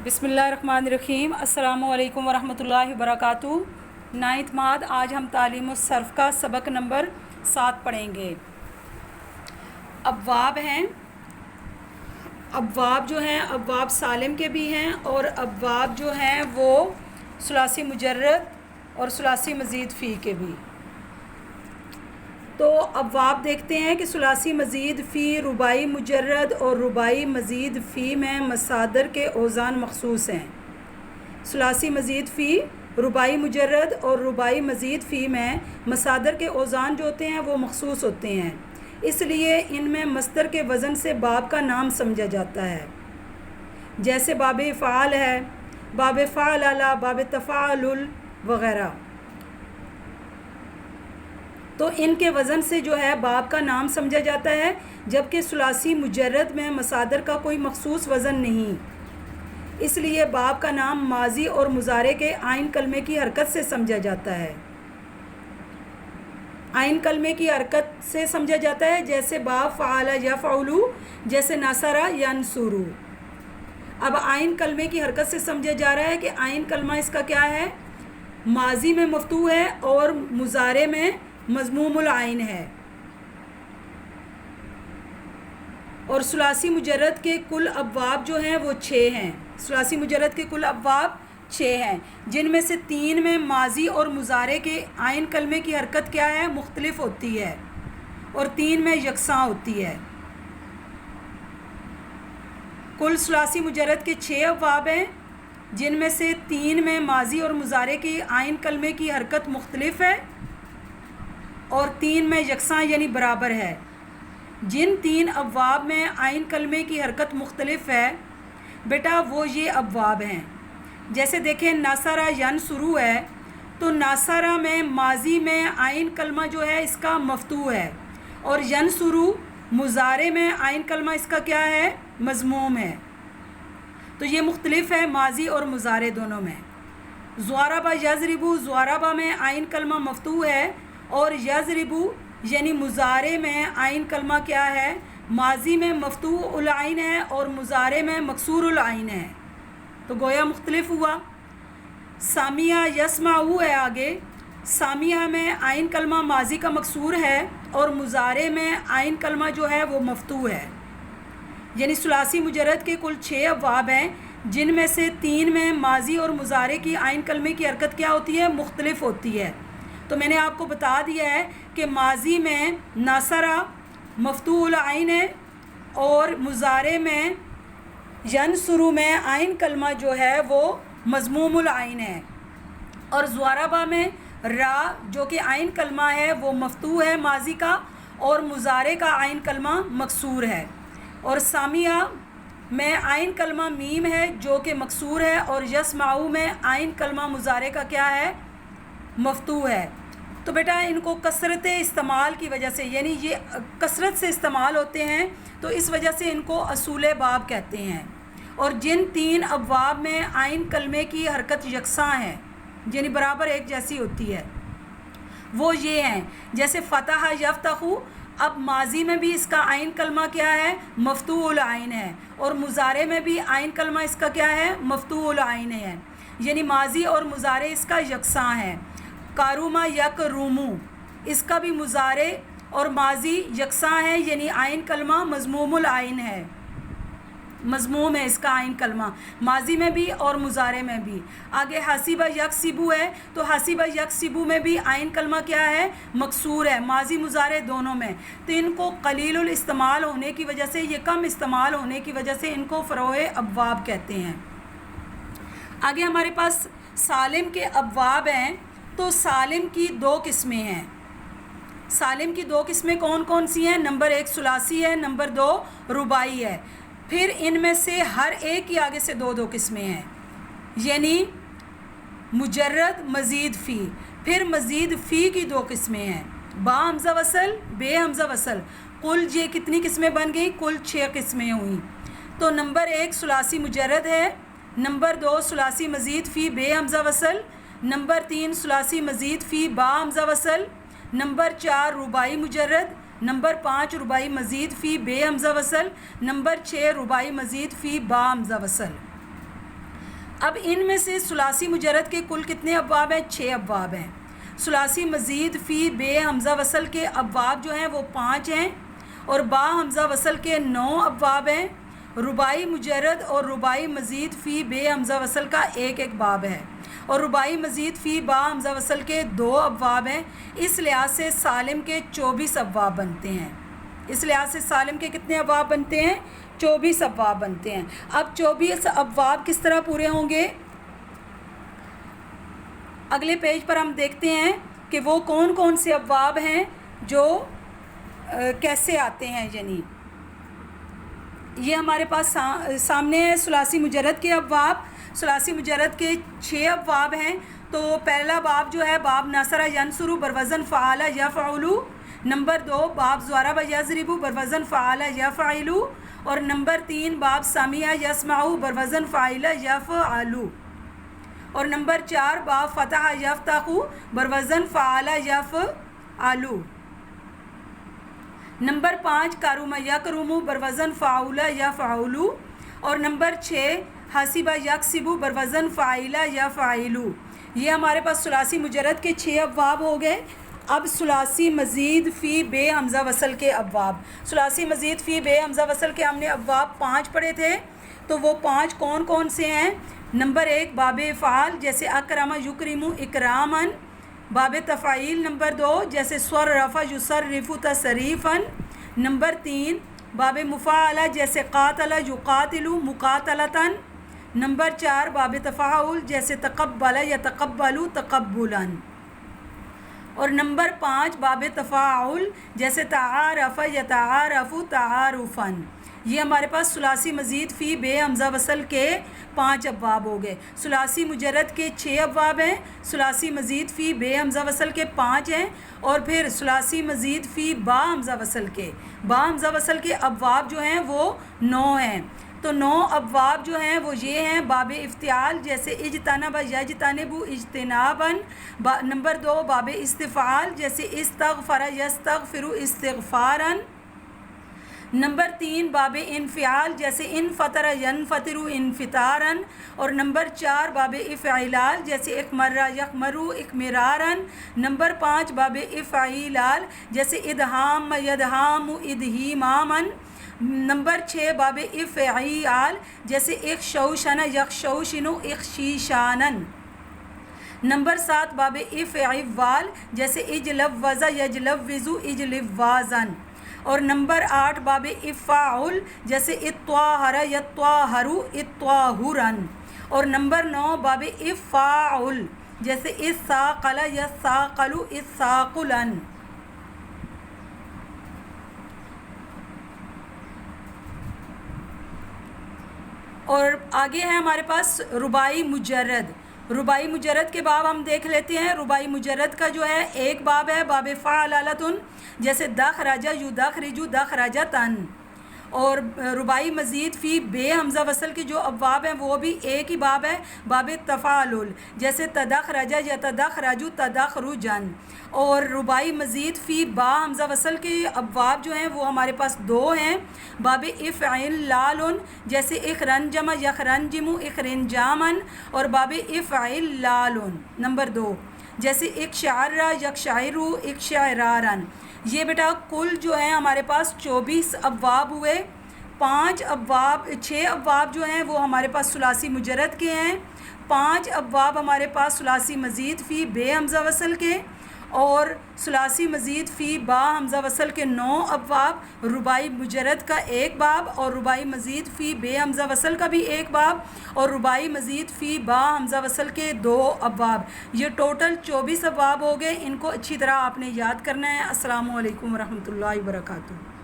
بسم اللہ الرحمن الرحیم۔ السلام علیکم ورحمۃ اللہ وبرکاتہ۔ 9th ماد آج ہم تعلیم الصرف کا سبق نمبر 7 پڑھیں گے۔ ابواب ہیں، ابواب جو ہیں ابواب سالم کے بھی ہیں اور ابواب جو ہیں وہ ثلاثی مجرد اور ثلاثی مزید فی کے بھی۔ تو ابواب دیکھتے ہیں کہ ثلاثی مزید فی، رباعی مجرد اور رباعی مزید فی میں مصادر کے اوزان مخصوص ہیں۔ ثلاثی مزید فی، رباعی مجرد اور رباعی مزید فی میں مصادر کے اوزان جو ہوتے ہیں وہ مخصوص ہوتے ہیں، اس لیے ان میں مصدر کے وزن سے باب کا نام سمجھا جاتا ہے، جیسے باب فعال ہے، باب فعلل، باب تفاعل وغیرہ۔ تو ان کے وزن سے جو ہے باب کا نام سمجھا جاتا ہے، جبکہ ثلاثی مجرد میں مصادر کا کوئی مخصوص وزن نہیں، اس لیے باب کا نام ماضی اور مضارع کے عین کلمے کی حرکت سے سمجھا جاتا ہے۔ عین کلمے کی حرکت سے سمجھا جاتا ہے، جیسے باب فعل یفعل، جیسے نصر ینصر۔ اب عین کلمے کی حرکت سے سمجھا جا رہا ہے کہ عین کلمہ اس کا کیا ہے، ماضی میں مفتوح ہے اور مضارع میں مضموم العین ہے۔ اور ثلاثی مجرد کے کل ابواب جو ہیں وہ 6 ہیں۔ ثلاثی مجرد کے کل ابواب 6 ہیں، جن میں سے 3 میں ماضی اور مضارع کے عین کلمے کی حرکت کیا ہے، مختلف ہوتی ہے، اور 3 میں یکساں ہوتی ہے۔ کل ثلاثی مجرد کے 6 ابواب ہیں، جن میں سے 3 میں ماضی اور مضارع کی عین کلمے کی حرکت مختلف ہے اور 3 میں یکساں یعنی برابر ہے۔ جن 3 ابواب میں عین کلمے کی حرکت مختلف ہے بیٹا وہ یہ ابواب ہیں، جیسے دیکھیں ناصر ینصر ہے، تو ناصر میں ماضی میں عین کلمہ جو ہے اس کا مفتوح ہے، اور ینصر مضارع میں عین کلمہ اس کا کیا ہے، مضموم ہے۔ تو یہ مختلف ہے ماضی اور مضارع دونوں میں۔ ضرب یضرب، ضرب میں عین کلمہ مفتوح ہے اور یضرب یعنی مضارع میں عین کلمہ کیا ہے، ماضی میں مفتوح العین ہے اور مضارع میں مکسور العین ہے، تو گویا مختلف ہوا۔ سامعہ یسمع ہے آگے، سامعہ میں عین کلمہ ماضی کا مکسور ہے اور مضارع میں عین کلمہ جو ہے وہ مفتوح ہے۔ یعنی ثلاثی مجرد کے کل 6 ابواب ہیں، جن میں سے 3 میں ماضی اور مضارع کی عین کلمے کی حرکت کیا ہوتی ہے، مختلف ہوتی ہے۔ تو میں نے آپ کو بتا دیا ہے کہ ماضی میں ناصر مفتوح العین ہے اور مضارع میں ینصر میں عین کلمہ جو ہے وہ مضموم العین ہے، اور ضرب میں را جو کہ عین کلمہ ہے وہ مفتوح ہے ماضی کا اور مضارع کا عین کلمہ مکسور ہے، اور سامعہ میں عین کلمہ میم ہے جو کہ مکسور ہے، اور یسمع میں عین کلمہ مضارع کا کیا ہے، مفتوح ہے۔ تو بیٹا ان کو کثرت استعمال کی وجہ سے، یعنی یہ کثرت سے استعمال ہوتے ہیں تو اس وجہ سے ان کو اصول باب کہتے ہیں۔ اور جن 3 ابواب میں عین کلمے کی حرکت یکساں ہے یعنی برابر ایک جیسی ہوتی ہے وہ یہ ہیں، جیسے فتح یفتح، اب ماضی میں بھی اس کا عین کلمہ کیا ہے، مفتوح العین ہے، اور مضارع میں بھی عین کلمہ اس کا کیا ہے، مفتوح العین ہے، یعنی ماضی اور مضارع اس کا یکساں ہے۔ کاروما یکرومو، اس کا بھی مضارع اور ماضی یکساں ہے، یعنی عین کلمہ مضموم العین ہے، مضموم ہے اس کا عین کلمہ ماضی میں بھی اور مضارع میں بھی۔ آگے حاسب یکسب ہے، تو حاسب یکسب میں بھی عین کلمہ کیا ہے، مکسور ہے، ماضی مضارع دونوں میں۔ تو ان کو قلیل الاستعمال ہونے کی وجہ سے، یہ کم استعمال ہونے کی وجہ سے ان کو فروع ابواب کہتے ہیں۔ آگے ہمارے پاس سالم کے ابواب ہیں، تو سالم کی 2 قسمیں ہیں۔ سالم کی 2 قسمیں کون کون سی ہیں، نمبر 1 ثلاثی ہے، نمبر 2 رباعی ہے۔ پھر ان میں سے ہر ایک کی آگے سے 2 قسمیں ہیں، یعنی مجرد مزید فی۔ پھر مزید فی کی 2 قسمیں ہیں، با حمزہ وصل، بے حمزہ وصل۔ کل یہ کتنی قسمیں بن گئی، کل 6 قسمیں ہوئیں۔ تو نمبر 1 ثلاثی مجرد ہے، نمبر 2 ثلاثی مزید فی بے حمزہ وصل، نمبر 3 ثلاثی مزید فی با حمزہ وصل، نمبر 4 رباعی مجرد، نمبر 5 رباعی مزید فی بے حمزہ وصل، نمبر 6 رباعی مزید فی با حمزہ وصل۔ اب ان میں سے ثلاثی مجرد کے کل کتنے ابواب ہیں؟ 6 ابواب ہیں۔ ثلاثی مزید فی بے حمزہ وصل کے ابواب جو ہیں وہ 5 ہیں، اور با حمزہ وصل کے 9 ابواب ہیں۔ رباعی مجرد اور رباعی مزید فی بے حمزہ وصل کا ایک باب ہے، اور رباعی مزید فی با حمزہ وصل کے 2 ابواب ہیں۔ اس لحاظ سے سالم کے 24 ابواب بنتے ہیں۔ اس لحاظ سے سالم کے کتنے ابواب بنتے ہیں؟ 24 ابواب بنتے ہیں۔ اب 24 ابواب کس طرح پورے ہوں گے؟ اگلے پیج پر ہم دیکھتے ہیں کہ وہ کون کون سے ابواب ہیں جو کیسے آتے ہیں۔ یعنی یہ ہمارے پاس سامنے ہے ثلاثی مجرد کے ابواب۔ ثلاثی مجرد کے 6 ابواب ہیں۔ تو پہلا باب جو ہے باب نصر ینصر بروزن فعل یفعل، نمبر 2 باب ضرب یضرب بروزن فعل یفعل، اور نمبر 3 باب سمع یسمع بروزن فعل یفعل، اور نمبر 4 باب فتح یفتح بروزن فعل یفعل، نمبر 5 کرم یکرم بروزن فعل یفعل، اور نمبر 6 حسب یکسب بروزن فاعل یفعل۔ یہ ہمارے پاس ثلاثی مجرد کے 6 ابواب ہو گئے۔ اب ثلاثی مزید فی بے حمزہ وصل کے ابواب۔ ثلاثی مزید فی بے حمزہ وصل کے ہم نے ابواب 5 پڑھے تھے، تو وہ 5 کون کون سے ہیں؟ نمبر 1 باب افعال جیسے اکرم یکرم اکرامن، باب تفعیل نمبر 2 جیسے صرف یصرف تصریفا، نمبر 3 باب مفاعلہ جیسے قاتل یقاتل مقاتلتاً، نمبر 4 باب تفاعل جیسے تقبل یتقبل تقبلا، اور نمبر 5 باب تفاعل جیسے تعارف یتعارف تعارفا۔ یہ ہمارے پاس ثلاثی مزید فی بے حمزہ وصل کے 5 ابواب ہو گئے۔ ثلاثی مجرد کے 6 ابواب ہیں، ثلاثی مزید فی بے حمزہ وصل کے 5 ہیں، اور پھر ثلاثی مزید فی با حمزہ وصل کے ابواب جو ہیں وہ 9 ہیں۔ تو 9 ابواب جو ہیں وہ یہ ہیں: باب افتعال جیسے اجتنب یجتنب اجتنابا، نمبر 2 باب استفعال جیسے استغفر یستغفر استغفارا، نمبر 3 باب انفعال جیسے انفطر ینفطر انفطارا، اور نمبر 4 باب افعلال جیسے اکمر یکمر اکمرارا، نمبر 5 باب افعیلال جیسے ادہام یدہام ادہیماما، نمبر 6 باب افعیال جیسے اخشوشن یخشوشن اخشیشانا، نمبر 7 باب افعوال جیسے اجلوز یجلوز اجلوازا، اور نمبر 8 باب افعل جیسے اطواہر یطواہر اطواہرا، اور نمبر 9 باب افعل جیسے اثاقل یثاقل اثاقلا۔ اور آگے ہے ہمارے پاس رباعی مجرد۔ رباعی مجرد کے باب ہم دیکھ لیتے ہیں۔ رباعی مجرد کا جو ہے ایک باب ہے باب فعلالتن جیسے دخرج یدخرج دخرجتن، اور رباعی مزید فی بے حمزہ وصل کے جو ابواب ہیں وہ بھی ایک ہی باب ہے باب تفاعل جیسے تدخرج یتدخرج تدخرجن، اور رباعی مزید فی با حمزہ وصل کے ابواب جو ہیں وہ ہمارے پاس 2 ہیں، باب افعلال جیسے اخرنجم یخرنجم اخرنجامن، اور باب افعلال نمبر 2 جیسے اقشعر یقشعر اقشعرارن۔ یہ بیٹا کل جو ہیں ہمارے پاس 24 ابواب ہوئے۔ 6 ابواب جو ہیں وہ ہمارے پاس ثلاثی مجرد کے ہیں، 5 ابواب ہمارے پاس ثلاثی مزید فی بے حمزہ وصل کے، اور ثلاثی مزید فی با حمزہ وصل کے 9 ابواب، رباعی مجرد کا ایک باب، اور رباعی مزید فی بے حمزہ وصل کا بھی ایک باب، اور رباعی مزید فی با حمزہ وصل کے 2 ابواب۔ یہ ٹوٹل 24 ابواب ہو گئے۔ ان کو اچھی طرح آپ نے یاد کرنا ہے۔ السلام علیکم ورحمۃ اللہ وبرکاتہ۔